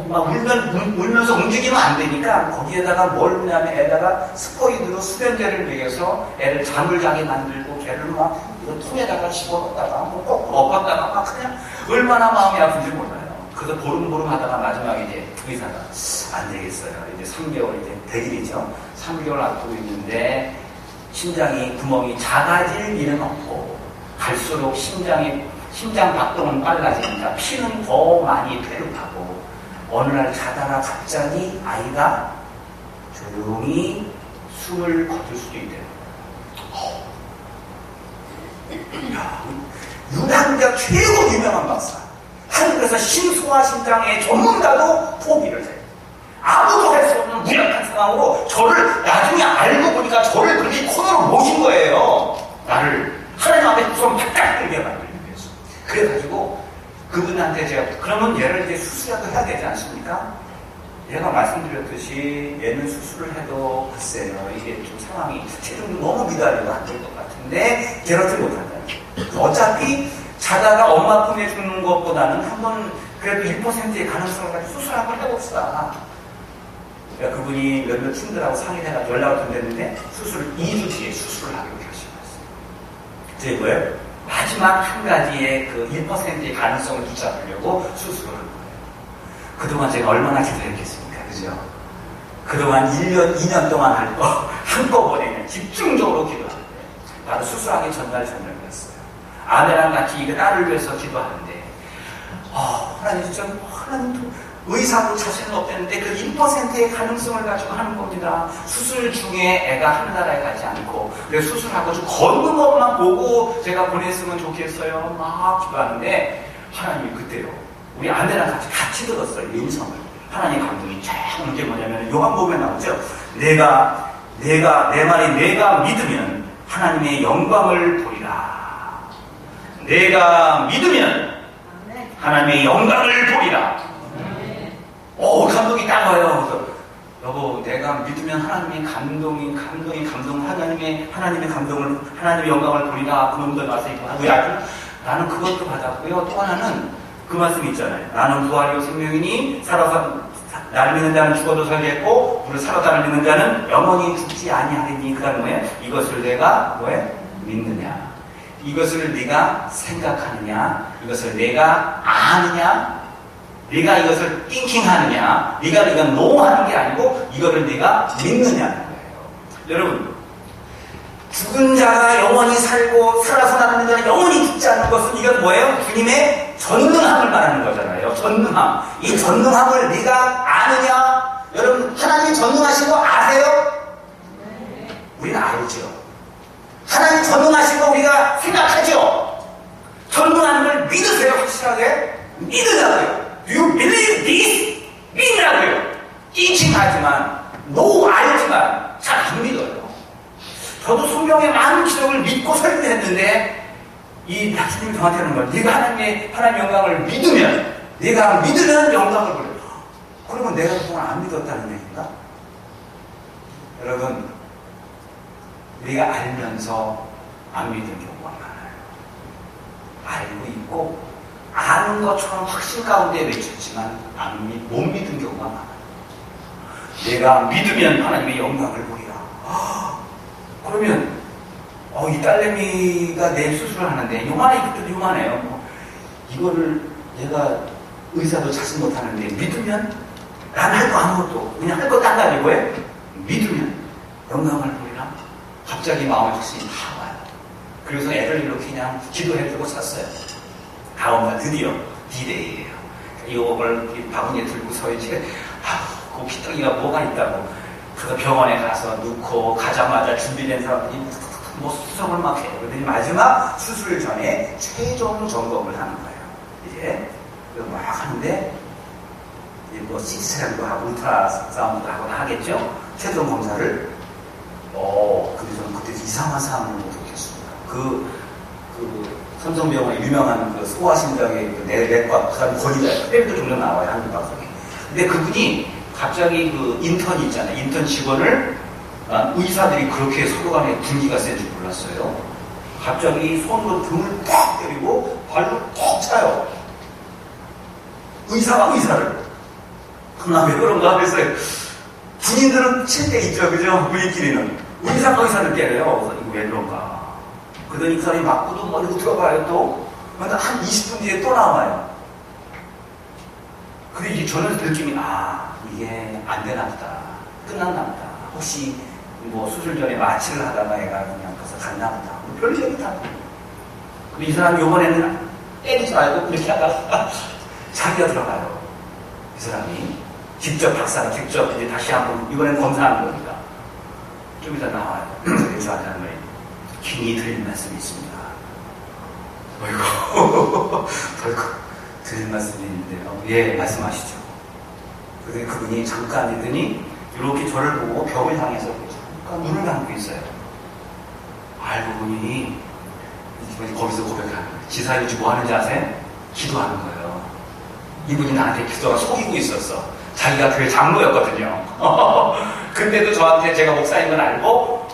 막 울면서 움직이면 안 되니까 거기에다가 뭘 하냐면 애다가 스포이드로 수면제를 먹여서 애를 잠을 자게 만들고 걔를 막 이거 통에다가 집어넣다가 꼭 엎었다가 막 그냥 얼마나 마음이 아픈지 몰라요. 그래서 보름 하다가 마지막에 이제 의사가 안 되겠어요. 이제 3개월 이제 100일이죠. 3개월 앞두고 있는데 심장이 구멍이 작아질 일은 없고 갈수록 심장 박동은 빨라지니까 피는 더 많이 폐흡하고 어느 날 자다가 갑자기 아이가 조용히 숨을 거둘 수도 있대요. 유당자 최고 유명한 박사. 한국에서 심소아심장의 전문가도 포기를 해요. 아무도 할 수 없는 무력한 상황으로 저를 나중에 알고 보니까 저를 그렇게 코너로 모신 거예요. 나를 하나님 앞에 좀 바짝 들게 만들기 위해서. 그래가지고 그분한테 제가 그러면 얘를 이제 수술이라도 해야 되지 않습니까? 얘가 말씀드렸듯이 얘는 수술을 해도 글쎄요 이게 좀 상황이 체중도 너무 미달리고 안 될 것 같은데 걔렇지 못한다. 어차피 자다가 엄마 품에 죽는 것보다는 한번 그래도 1%의 가능성을 가지고 수술 한번 해봅시다. 그러니까 그분이 몇몇 친구들하고 상의를 해가지고 연락을 드렸는데 수술 2주 뒤에 수술을 하기로 결심했어요. 그게 뭐예요? 마지막 한 가지의 그 1%의 가능성을 붙잡으려고 수술을 한 거예요. 그동안 제가 얼마나 기도했겠습니까? 그죠? 그동안 1년, 2년 동안 할 거 한꺼번에 그냥 집중적으로 기도하는데 바로 수술하기 전날 저녁이었어요. 아내랑 같이 이 딸을 위해서 기도하는데 하나님 진짜 하나님 의사도 자신은 없겠는데 그 1%의 가능성을 가지고 하는 겁니다. 수술 중에 애가 하늘나라에 가지 않고 그래서 수술하고 좀 걷는 것만 보고 제가 보냈으면 좋겠어요. 막 기도하는데 하나님이 그때요. 우리 아내랑 같이 들었어요. 이 음성을. 하나님 감동이 쫙 오는 게 뭐냐면 요한복음에 나오죠. 내 말이 내가 믿으면 하나님의 영광을 보리라. 내가 믿으면 하나님의 영광을 보리라. 감동이 딱 와요. 그래서 여보, 내가 믿으면 하나님의 감동을 하나님의 영광을 보리라. 그놈들 와서 이거 하고 나는 그것도 받았고요. 또 하나는 그 말씀 있잖아요. 나는 부활이요 생명이니 살아서 나를 믿는 자는 죽어도 살겠고 우리 살아서 나를 믿는 자는 영원히 죽지 아니하리니. 그다음 뭐예요? 이것을 내가 믿느냐? 이것을 네가 생각하느냐? 이것을 내가 아느냐? 네가 이것을 띵킹하느냐? 네가 노하는 게 아니고 이거를 네가 믿느냐는 거예요. 여러분, 죽은 자가 영원히 살고 살아서 나는 자는 영원히 죽지 않는 것은 이건 뭐예요? 주님의 전능함을 말하는 거잖아요. 전능함. 이 전능함을 네가 아느냐? 여러분, 하나님이 전능하신 거 아세요? 우리는 알죠. 하나님 전능하신 거 우리가 생각하죠. 전능한 걸 믿으세요. 확실하게 믿으라고요. Do you believe this? 믿으라고요. 찡찡하지만 알지만 잘 안 믿어요. 저도 성경의 많은 기록을 믿고 설교했는데 이 박수님이 저한테 하는 건 네가 하나님 영광을 믿으면 네가 믿으면 영광을 보려. 그러면 내가 그동안 안 믿었다는 얘기인가? 여러분, 우리가 알면서 안 믿는 경우가 많아요. 알고 있고 아는 것처럼 확신 가운데 외쳤지만 못 믿은 경우가 많아요. 내가 믿으면 하나님의 영광을 보리라. 그러면 이 딸내미가 내 수술을 하는데 그때도 요만해요. 이거를 얘가 의사도 자신 못하는데 믿으면 난 할 거 아무것도 그냥 할 것도 안 가지고 믿으면 영광을 보리라. 갑자기 마음의 확신이 다 와요. 그래서 애를 이렇게 그냥 기도해주고 샀어요. 다음날 드디어 D-Day예요. 이걸 바구니에 들고서 이제 그 피덩이가 뭐가 있다고 그래서 병원에 가서 넣고 가자마자 준비된 사람들이 수정을 막 해요. 그러더니 마지막 수술 전에 최종 점검을 하는 거예요. 이제 막 하는데 이제 CT스캔도 하고 울트라사운드도 하고 하겠죠. 최종 검사를 근데 저는 그때 이상한 사항을 목격했습니다. 삼성병원의 유명한 소아심장의 내과 그다음 권위자 그때도 종종 나와요. 한국 방송에. 근데 그분이 갑자기 인턴이 있잖아요. 인턴 직원을 난 의사들이 그렇게 서로 간에 분기가 센 줄 몰랐어요. 갑자기 손으로 등을 팍 때리고 발로 톡 차요. 의사가 의사를. 나 왜 그런가 했어요. 군인들은 칠 때 있죠, 그죠? 우리끼리는. 의사가 의사를 때려요. 그래서 이거 왜 그런가. 그러더니 그 사람이 맞고도 머리고 들어가요, 또. 근데 한 20분 뒤에 또 나와요. 근데 이제 저는 느낌이, 이게 안 되나 보다. 끝났나 보다. 혹시 뭐 수술 전에 마취를 하다가 애가 그냥 가서 갔나 보다. 별 얘기 다. 근데 이 사람이 이번에는 때리지 말고 이렇게 하다가 자기가 들어가요. 이 사람이. 직접 박사가 직접 이제 다시 한번 이번엔 검사하는 거니까. 좀 이따 나와요. 그래서 하는 거예요. 긴히 드릴 말씀이 있습니다. 어이구, 덜컥 드릴 말씀이 있는데요. 예, 말씀하시죠. 그런데 그분이 잠깐이더니 이렇게 저를 보고 벽을 향해서 잠깐 눈을 감고 있어요. 알고 보니 거기서 고백하는 거예요. 지사 요즘 뭐 하는지 아세요? 기도하는 거예요. 이분이 나한테 기도가 속이고 있었어. 자기가 교회 장로였거든요. 근데도 저한테 제가 목사인 건 알고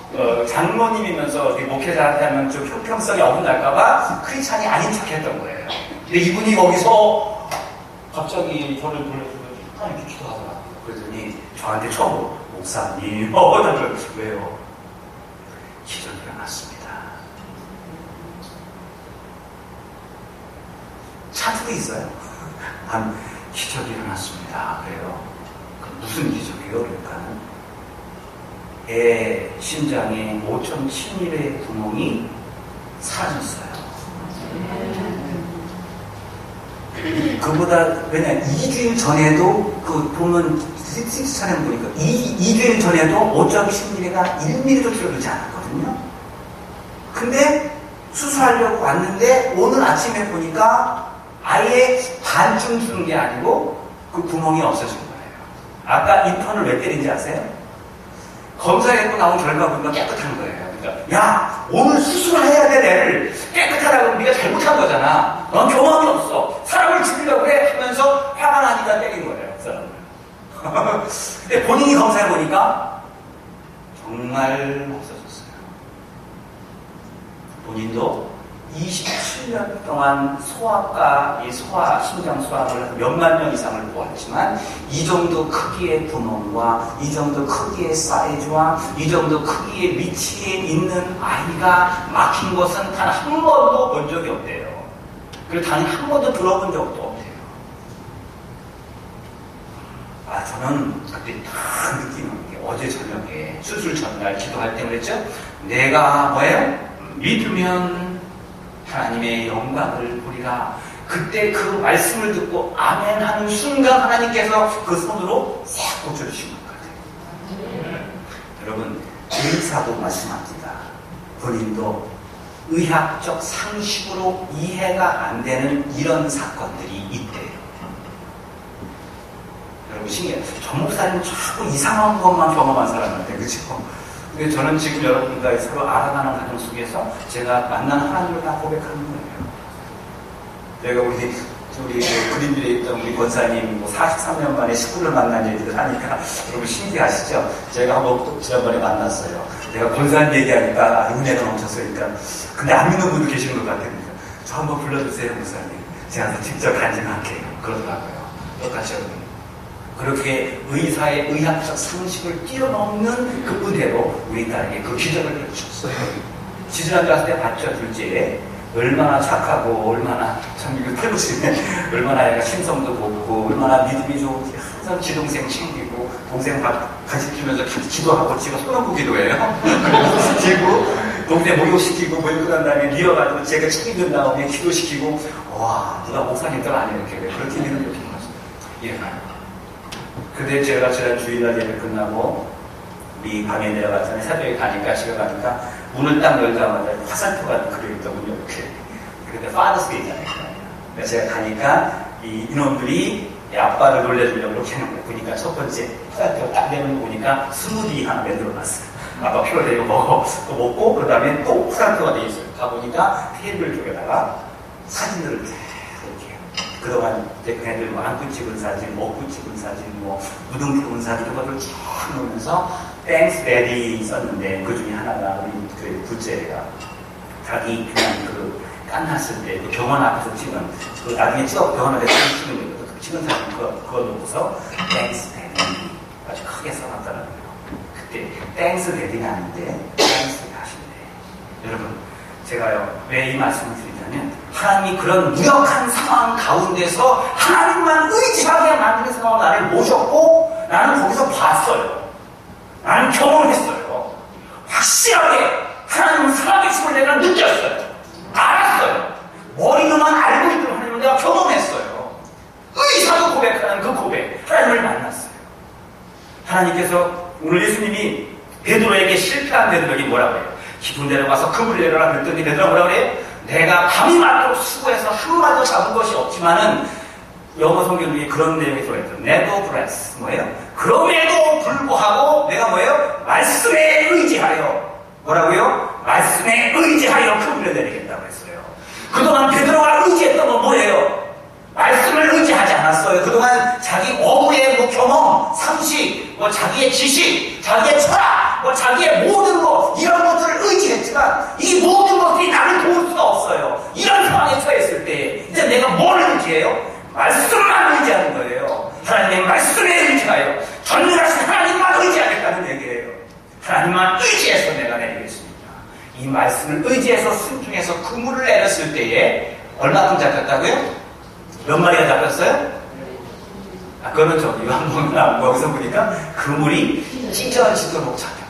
장로님이면서 목회자한테 하면 좀 형평성이 어긋날까봐 크리스찬이 아닌 척 했던 거예요. 근데 이분이 거기서 갑자기 저를 불러주고 이렇게 기도하더라고요. 그랬더니 저한테 처음으로 목사님, 왜요? 기적이 일어났습니다. 차트도 있어요. 기적이 일어났습니다. 그래요. 무슨 기적이요? 그러니까 애 심장에 5.7mm의 구멍이 사라졌어요. 그보다 왜냐 2주일 전에도 그 보면 CT스캔 보니까 2주일 전에도 5.7mm가 1mm도 줄어들지 않았거든요. 근데 수술하려고 왔는데 오늘 아침에 보니까 아예 반쯤 주는 게 아니고 그 구멍이 없어진 거예요. 아까 인턴을 왜 때린지 아세요? 검사했고 나온 결과 보니까 깨끗한 거예요. 그러니까 야 오늘 수술을 해야 될 애를 깨끗하다고 하면 네가 잘못한 거잖아. 넌 경험이 없어. 사람을 죽이려고 해 하면서 화가 나니까 때린 거예요. 그 사람을. 근데 본인이 검사해보니까 정말 없어졌어요. 본인도 27년 동안 소아과, 심장 소아를 몇만 명 이상을 보았지만 이 정도 크기의 구멍과 이 정도 크기의 사이즈와 이 정도 크기의 위치에 있는 아이가 막힌 것은 단 한 번도 본 적이 없대요. 그리고 단 한 번도 들어본 적도 없대요. 저는 그때 딱 느끼는 게 어제 저녁에 수술 전날 기도할 때 그랬죠? 내가 뭐예요? 믿으면 하나님의 영광을 보리라. 그때 그 말씀을 듣고 아멘 하는 순간 하나님께서 그 손으로 싹 고쳐주신 것 같아요. 여러분 의사도 말씀합니다. 본인도 의학적 상식으로 이해가 안 되는 이런 사건들이 있대요. 여러분 신기해요. 전 목사님 자꾸 이상한 것만 경험한 사람한테 그렇죠? 근데 저는 지금 여러분과 서로 알아가는 과정 속에서 제가 만난 하나님을 다 고백하는 거예요. 내가 우리 그린빌에 있던 우리 권사님 43년 만에 식구를 만난 얘기를 하니까 여러분 신기하시죠? 제가 한번 또 지난번에 만났어요. 내가 권사님 얘기하니까 은혜가 넘쳤으니까 근데 안 믿는 분도 계시는 것 같아요. 저 한번 불러주세요, 권사님. 제가 직접 간증할게요. 그러더라고요. 똑같이 여러분. 그렇게 의사의 의학적 상식을 뛰어넘는 그 은혜로 우리 딸에게 그 기적을 해주셨어요. 지지난주 왔을 때 봤죠, 둘째. 얼마나 착하고, 얼마나, 참, 이거 텔로시네. 얼마나 애가 심성도 높고, 얼마나 믿음이 좋은지 항상 지동생 챙기고, 동생 가르치면서 같이 기도하고, 제가 소형부 기도해요. 시키고, 동생 목욕시키고, 목욕 난 다음에 밀어가지고, 제가 책임진 다음에 기도시키고, 와, 누가 목사님들 아니에요. 이렇게. 그렇게 믿는 게 없는 거죠. 이해가요. 근데 제가 지난 주일날 예배 끝나고 우리 밤에 내려갔잖아요. 새벽에 가니까 집에 가니까 문을 딱 열자마자 화살표가 그려있더군요. 이렇게. 그런데 파더스데이 있잖아요. 그래서 제가 가니까 이 이놈들이 아빠를 놀려주려고 이렇게 해놓은 거 보니까 첫 번째 화살표 딱 내놓은 거 보니까 스무디 하나 만들어놨어요. 아빠 필요해 이거 먹어. 또 먹고 그 다음에 또 화살표가 돼 있어요. 가보니까 테이블 쪽에다가 사진들을 이렇게 그동안 애들 뭐 안구 찍은 사진, 목구 찍은 사진, 뭐 무등 찍은 사진 이런 것들을 쭉 놓으면서 Thanks Daddy 썼는데 그 중에 하나가 우리 그 둘째가 자기 그냥 그 깐났을 때 그 병원 앞에서 찍은 그 나중에 병원 앞에서 찍은 거 그 찍은 사진 그거 놓고서 Thanks Daddy 아주 크게 써놨더라고요. 그때 Thanks Daddy가 아닌데 Thanks가 하신대. 여러분 제가요 왜 이 말씀을 드리냐면 하나님이 그런 무력한 상황 가운데서 하나님만 의지하게 만드는 상황을 나를 모셨고 나는 거기서 봤어요. 나는 경험했어요. 확실하게 하나님 살아계심을 내가 느꼈어요. 알았어요. 머리로만 알고 있던 하나님을 내가 경험했어요. 의사도 고백하는 그 고백 하나님을 만났어요. 하나님께서 오늘 예수님이 베드로에게 실패한 베드로에게 뭐라고 해요? 기분 내려가서 그물을 내려라 그랬더니 베드로가 뭐라고 그래요? 내가 밤이 맞도록 수고해서 한 마리도 잡은 것이 없지만은 영어 성경 중에 그런 내용이 들어있죠. Nevertheless 뭐예요? 그럼에도 불구하고 내가 뭐예요? 말씀에 의지하여 뭐라고요? 말씀에 의지하여 그물을 내리겠다고 했어요. 그동안 베드로가 의지했던 건 뭐예요? 말씀을 의지하지 않았어요. 그동안 자기 어부의 뭐 경험, 상식, 뭐 자기의 지식, 자기의 철학, 뭐 자기의 모든 것 이런 것들을 의지했지만 이 모든 것들이 나를 도울 수가 없어요. 이런 상황에 처했을 때 이제 내가 뭘 의지해요? 말씀만 의지하는 거예요. 하나님의 말씀에 의지하여 전능하신 하나님만 의지하겠다는 얘기예요. 하나님만 의지해서 내가 내리겠습니다. 이 말씀을 의지해서 순종해서 그물을 내렸을 때에 얼마큼 잡혔다고요? 몇 마리가 잡혔어요? 그거는 저기 요한복음 나오고 거기서 보니까 그물이 찢어지도록 잡혔대요.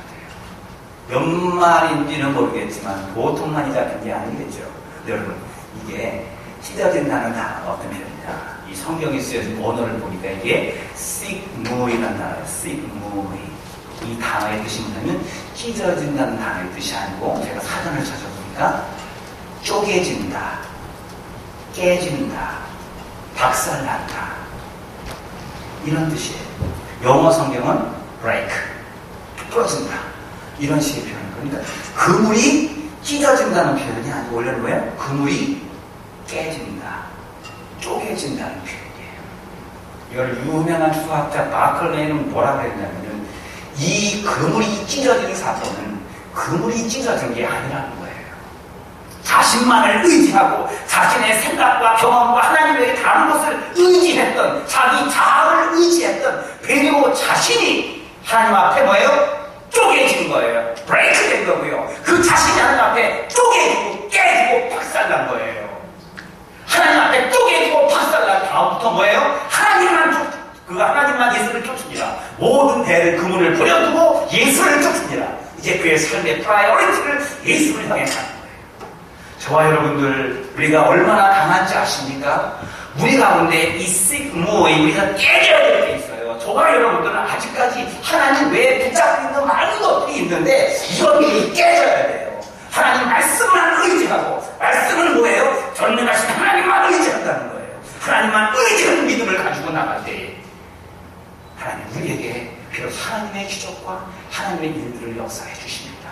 몇 마리인지는 모르겠지만 보통 많이 잡힌 게 아니겠죠. 여러분 이게 찢어진다는 단어가 어떤 표현이냐? 이 성경에 쓰여진 언어를 보니까 이게 sigmu이라는 단어예요. sigmui. 이 단어의 뜻이 뭐냐면 찢어진다는 단어의 뜻이 아니고 제가 사전을 찾아보니까 쪼개진다, 깨진다, 박살난다 이런 뜻이에요. 영어 성경은 break, 부러진다 이런 식의 표현이에요. 그러니까 그물이 찢어진다는 표현이 아니고 원래는 뭐예요? 그물이 깨진다, 쪼개진다는 표현이에요. 이걸 유명한 수학자 마클레이는 뭐라고 했냐면 이 그물이 찢어진 사건은 그물이 찢어진 게 아니라는 거예요. 자신만을 의지하고 자신의 생각과 경험과 하나님에게 다른 것을 의지했던 자기 자아를 의지했던 베드로 자신이 하나님 앞에 뭐예요? 쪼개진 거예요. 브레이크 된 거고요. 그 자신이 하나님 앞에 쪼개지고 깨지고 박살난 거예요. 하나님 앞에 쪼개지고 박살난 다음부터 뭐예요? 하나님만 예수를 쫓습니다. 모든 대를 그물을 버려두고 예수를 쫓습니다. 이제 그의 삶의 프라이어리티를 예수를 향해 가는 거예요. 저와 여러분들 우리가 얼마나 강한지 아십니까? 우리 가운데 이 sigmu이 우리가 깨져야 될 게 있어요. 저와 여러분들은 아직까지 하나님 외에 붙잡고 있는 많은 것들이 있는데 이것들이 깨져야 돼요. 하나님 말씀만 의지하고 말씀은 뭐예요? 전능하신 하나님만 의지한다는 거예요. 하나님만 의지하는 믿음을 가지고 나갈 때 하나님 우리에게 비로소 하나님의 기적과 하나님의 일들을 역사해 주십니다.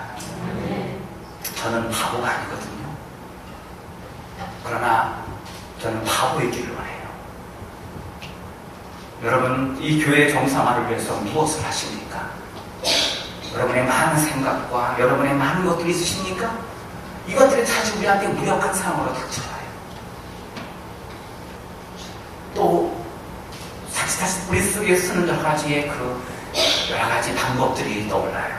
저는 바보가 아니거든요. 그러나 저는 바보이기를 원해요. 여러분 이 교회 정상화를 위해서 무엇을 하십니까? 여러분의 많은 생각과 여러분의 많은 것들이 있으십니까? 이것들이 사실 우리한테 무력한 상황으로 닥쳐와요. 또 사실 우리 속에 쓰는 여러 가지의 여러 가지 방법들이 떠올라요.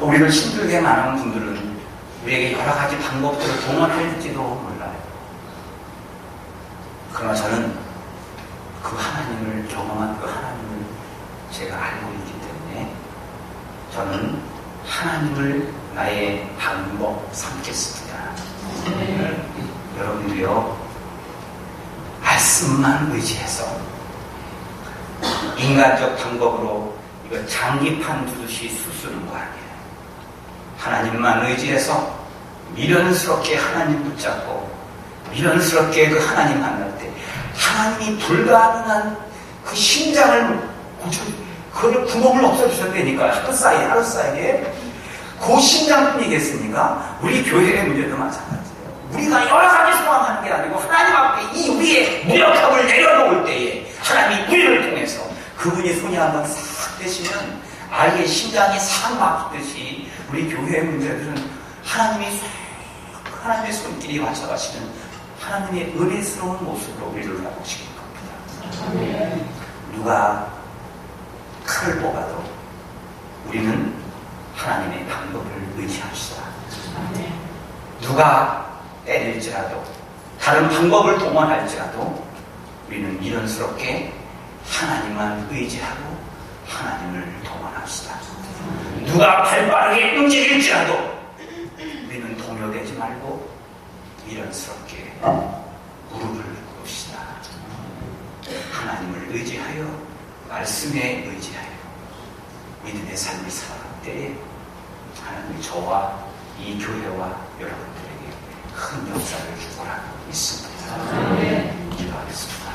또 우리를 힘들게 많은 분들은 우리에게 여러 가지 방법들을 동원할지도 몰라요. 그러나 저는 그 하나님을 경험한 그 하나님을 제가 알고 있기 때문에 저는 하나님을 나의 방법 삼겠습니다. 여러분들이요 말씀만 의지해서 인간적 방법으로 이거 장기판 두듯이 수수는 거 아니에요. 하나님만 의지해서 미련스럽게 하나님 붙잡고 미련스럽게 그 하나님 만날 때 하나님이 불가능한 그 심장을 그걸 구멍을 없애주셨다니까 하루 사이에 그 심장뿐이겠습니까? 우리 교회의 문제도 마찬가지예요. 우리가 여러 가지 소망하는 게 아니고 하나님 앞에 이 우리의 무력함을 내려놓을 때에 하나님이 우리를 통해서 그분이 손이 한번 싹 대시면 아이의 심장이 싹 막히듯이 우리 교회의 문제들은 하나님의 손길이 맞춰가시는 하나님의 은혜스러운 모습으로 우리를 나오시길 겁니다. 누가 칼을 뽑아도 우리는 하나님의 방법을 의지합시다. 누가 때릴지라도 다른 방법을 동원할지라도 우리는 미련스럽게 하나님만 의지하고 하나님을 동원합시다. 누가 발빠르게 움직일지라도 우리는 동요되지 말고 미련스럽게 무릎을 꿇읍시다. 하나님을 의지하여 말씀에 의지하여 믿음의 삶을 살아갈 때에 하나님이 저와 이 교회와 여러분들에게 큰 역사를 줄 거라 믿습니다. 기도하겠습니다.